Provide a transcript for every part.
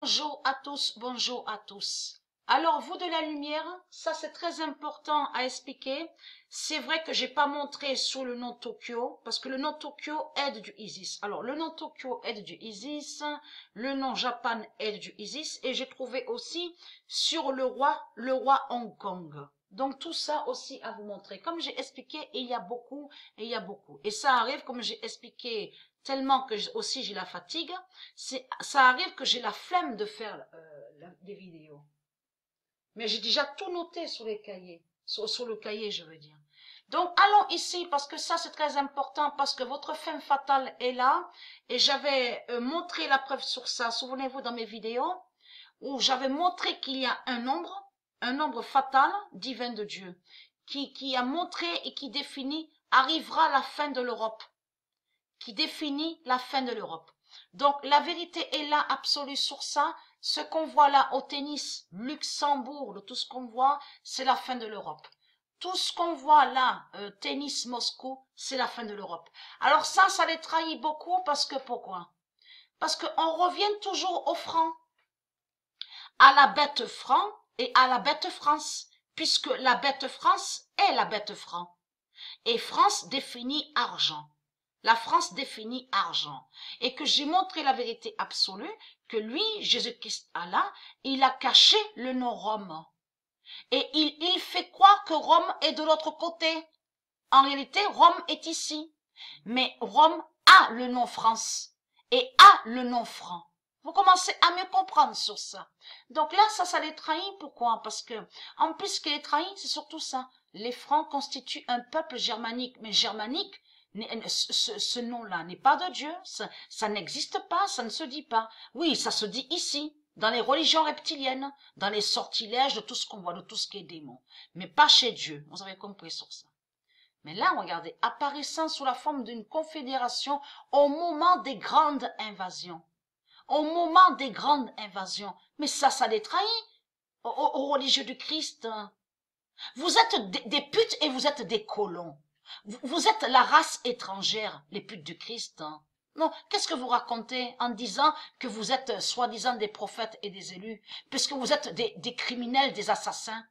Bonjour à tous, bonjour à tous. Alors, vous de la lumière, ça c'est très important à expliquer. C'est vrai que j'ai pas montré sur le nom Tokyo, parce que le nom Tokyo aide du Isis. Alors, le nom Tokyo aide du Isis, le nom Japan aide du Isis, et j'ai trouvé aussi sur le roi Hong Kong. Donc, tout ça aussi à vous montrer. Comme j'ai expliqué, il y a beaucoup, et il y a beaucoup. Et ça arrive, comme j'ai expliqué, tellement que aussi j'ai la fatigue, ça arrive que j'ai la flemme de faire des vidéos. Mais j'ai déjà tout noté sur les cahiers, sur le cahier je veux dire. Donc allons ici parce que ça c'est très important parce que votre femme fatale est là et j'avais montré la preuve sur ça, souvenez-vous dans mes vidéos où j'avais montré qu'il y a un nombre fatal divin de Dieu qui a montré et qui définit arrivera la fin de l'Europe. Qui définit la fin de l'Europe. Donc, la vérité est là, absolue sur ça. Ce qu'on voit là au tennis, Luxembourg, tout ce qu'on voit, c'est la fin de l'Europe. Tout ce qu'on voit là, tennis Moscou, c'est la fin de l'Europe. Alors ça les trahit beaucoup parce que pourquoi? Parce qu'on revient toujours au franc, à la bête franc et à la bête France, puisque la bête France est la bête franc. Et France définit argent. La France définit argent. Et que j'ai montré la vérité absolue, que lui, Jésus-Christ Allah, il a caché le nom Rome. Et il fait croire que Rome est de l'autre côté. En réalité, Rome est ici. Mais Rome a le nom France et a le nom franc. Vous commencez à me comprendre sur ça. Donc là, ça les trahit. Pourquoi? Parce que, en plus, ce qui les trahit, c'est surtout ça. Les Francs constituent un peuple germanique. Mais germanique, ce nom-là n'est pas de Dieu, ça n'existe pas, ça ne se dit pas. Oui, ça se dit ici, dans les religions reptiliennes, dans les sortilèges de tout ce qu'on voit, de tout ce qui est démon, mais pas chez Dieu. Vous avez compris sur ça. Mais là, regardez, apparaissant sous la forme d'une confédération au moment des grandes invasions. Au moment des grandes invasions. Mais ça les trahit aux religieux du Christ. Vous êtes des putes et vous êtes des colons. Vous êtes la race étrangère, les putes du Christ. Hein. Non, qu'est-ce que vous racontez en disant que vous êtes soi-disant des prophètes et des élus, puisque vous êtes des criminels, des assassins.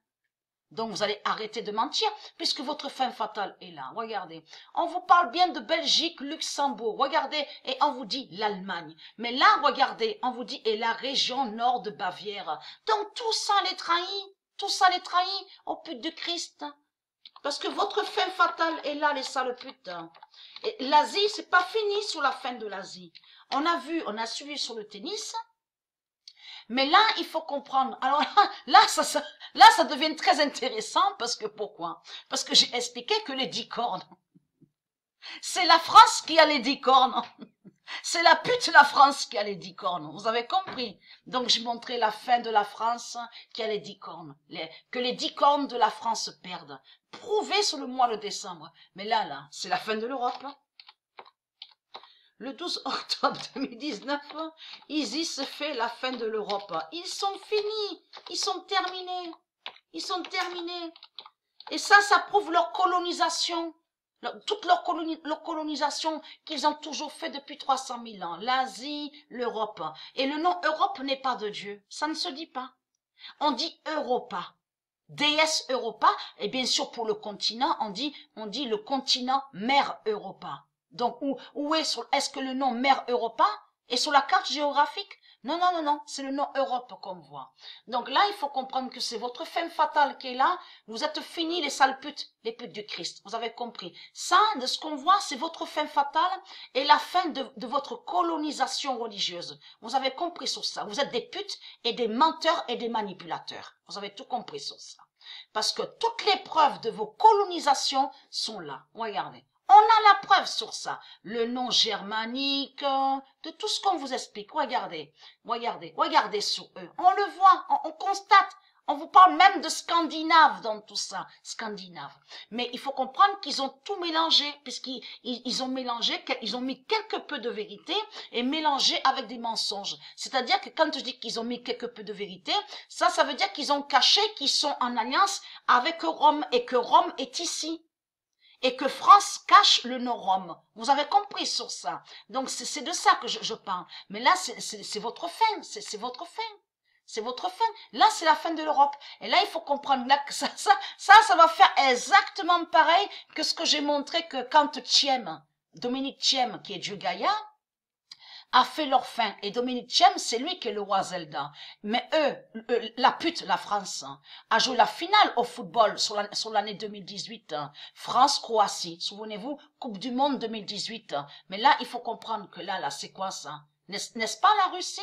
Donc vous allez arrêter de mentir, puisque votre fin fatale est là. Regardez, on vous parle bien de Belgique, Luxembourg, regardez, et on vous dit l'Allemagne. Mais là, regardez, on vous dit et la région nord de Bavière. Donc tout ça les trahit aux putes du Christ. Parce que votre fin fatale est là, les sales putes. Et l'Asie, c'est pas fini sur la fin de l'Asie. On a suivi sur le tennis. Mais là, il faut comprendre. Alors là, ça devient très intéressant parce que pourquoi? Parce que j'ai expliqué que les 10 cornes, c'est la France qui a les 10 cornes. C'est la pute la France qui a les 10 cornes. Vous avez compris? Donc, j'ai montré la fin de la France qui a les 10 cornes. Que les 10 cornes de la France perdent. Prouvé sur le mois de décembre. Mais là, c'est la fin de l'Europe. Le 12 octobre 2019, Isis fait la fin de l'Europe. Ils sont finis. Ils sont terminés. Ils sont terminés. Et ça prouve leur colonisation. Toute leur colonisation qu'ils ont toujours fait depuis 300 000 ans. L'Asie, l'Europe. Et le nom Europe n'est pas de Dieu. Ça ne se dit pas. On dit Europa. Déesse Europa. Et bien sûr, pour le continent, on dit le continent Mère Europa. Donc, est-ce que le nom Mère Europa est sur la carte géographique? Non, c'est le nom Europe qu'on voit. Donc là, il faut comprendre que c'est votre fin fatale qui est là. Vous êtes finis les sales putes, les putes du Christ. Vous avez compris. Ça, de ce qu'on voit, c'est votre fin fatale et la fin de votre colonisation religieuse. Vous avez compris sur ça. Vous êtes des putes et des menteurs et des manipulateurs. Vous avez tout compris sur ça. Parce que toutes les preuves de vos colonisations sont là. Regardez. On a la preuve sur ça. Le nom germanique, de tout ce qu'on vous explique. Regardez sur eux. On le voit, on constate. On vous parle même de Scandinaves dans tout ça. Scandinaves. Mais il faut comprendre qu'ils ont tout mélangé, puisqu'ils ont mélangé, ils ont mis quelque peu de vérité et mélangé avec des mensonges. C'est-à-dire que quand je dis qu'ils ont mis quelque peu de vérité, ça veut dire qu'ils ont caché qu'ils sont en alliance avec Rome et que Rome est ici. et que France cache le no-Rome. Vous avez compris sur ça. Donc c'est de ça que je parle. Mais là, c'est votre fin, c'est votre fin. C'est votre fin. Là, c'est la fin de l'Europe. Et là, il faut comprendre là que ça va faire exactement pareil que ce que j'ai montré que quand Dominique Thiem, qui est Dieu Gaïa, a fait leur fin. Et Dominique Thiem, c'est lui qui est le roi Zelda. Mais la pute, la France, a joué la finale au football sur l'année 2018. France-Croatie. Souvenez-vous, Coupe du Monde 2018. Mais là, il faut comprendre que là, c'est quoi ça? N'est-ce pas la Russie?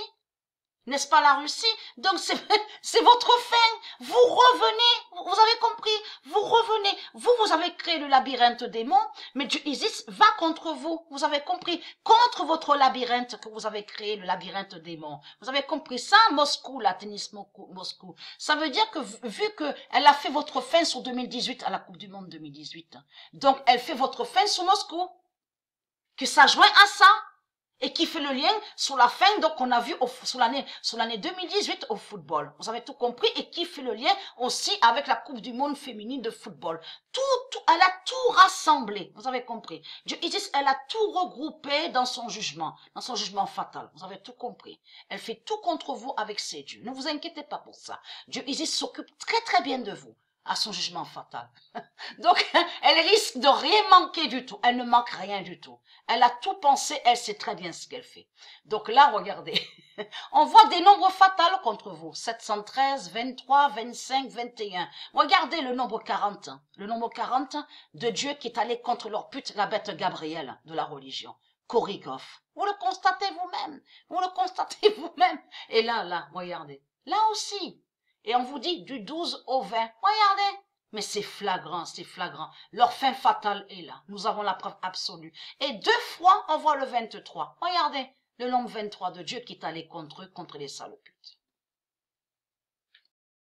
N'est-ce pas la Russie? Donc c'est votre fin. Vous revenez, vous avez compris, vous revenez. Vous avez créé le labyrinthe démon, mais Dieu Isis va contre vous. Vous avez compris? Contre votre labyrinthe que vous avez créé, le labyrinthe démon. Vous avez compris ça? Moscou, la tennis Moscou. Ça veut dire que vu que elle a fait votre fin sur 2018, à la Coupe du Monde 2018, donc elle fait votre fin sur Moscou. Que ça joint à ça. Et qui fait le lien sur la fin, donc on a vu sur l'année 2018 au football. Vous avez tout compris, et qui fait le lien aussi avec la Coupe du Monde féminine de football. Elle a tout rassemblé. Vous avez compris. Dieu Isis, elle a tout regroupé dans son jugement fatal. Vous avez tout compris. Elle fait tout contre vous avec ses dieux. Ne vous inquiétez pas pour ça. Dieu Isis s'occupe très très bien de vous à son jugement fatal. Donc, elle risque de rien manquer du tout. Elle ne manque rien du tout. Elle a tout pensé, elle sait très bien ce qu'elle fait. Donc là, regardez, on voit des nombres fatals contre vous. 713, 23, 25, 21. Regardez le nombre 40. Le nombre 40 de Dieu qui est allé contre leur pute, la bête Gabrielle de la religion. Korigov. Vous le constatez vous-même. Vous le constatez vous-même. Et là, regardez. Là aussi. Et on vous dit du 12 au 20. Regardez. Mais c'est flagrant, c'est flagrant. Leur fin fatale est là. Nous avons la preuve absolue. Et 2 fois, on voit le 23. Regardez, le nombre 23 de Dieu qui est allé contre eux, contre les sales putes.